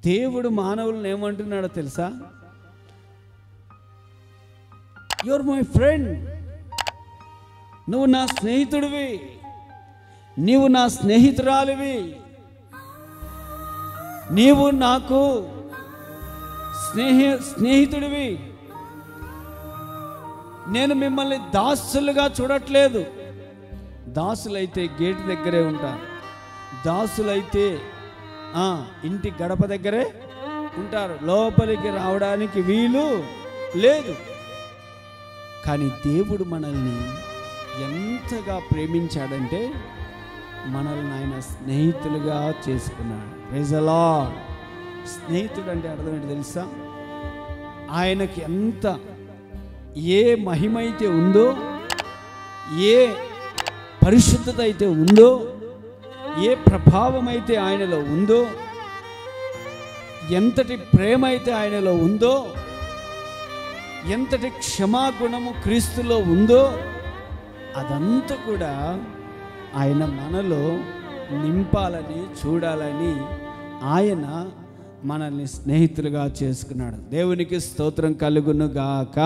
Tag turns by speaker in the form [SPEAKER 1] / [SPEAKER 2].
[SPEAKER 1] దేవుడు మానవులను ఏమంటున్నాడో తెలుసా? యు ఆర్ మై ఫ్రెండ్, నువ్వు నా స్నేహితుడివి, నీవు నా స్నేహితురాలివి, నీవు నాకు స్నేహితుడివి. నేను మిమ్మల్ని దాసులుగా చూడట్లేదు. దాసులైతే గేటు దగ్గరే ఉంటారు, దాసులైతే ఇంటి గడప దగ్గరే ఉంటారు, లోపలికి రావడానికి వీలు లేదు. కానీ దేవుడు మనల్ని ఎంతగా ప్రేమించాడంటే మనల్ని ఆయన స్నేహితులుగా చేసుకున్నాడు. Praise the lord. స్నేహితుడు అంటే అర్థం ఏంటి తెలుసా? ఆయనకి ఎంత ఏ మహిమ అయితే ఉందో, ఏ పరిశుద్ధత అయితే ఉందో, ఏ ప్రభావం అయితే ఆయనలో ఉందో, ఎంతటి ప్రేమ అయితే ఆయనలో ఉందో, ఎంతటి క్షమాగుణము క్రీస్తులో ఉందో, అదంతా కూడా ఆయన మనలో నింపాలని, చూడాలని ఆయన మనల్ని స్నేహితులుగా చేసుకున్నాడు. దేవునికి స్తోత్రం కలుగును గాక.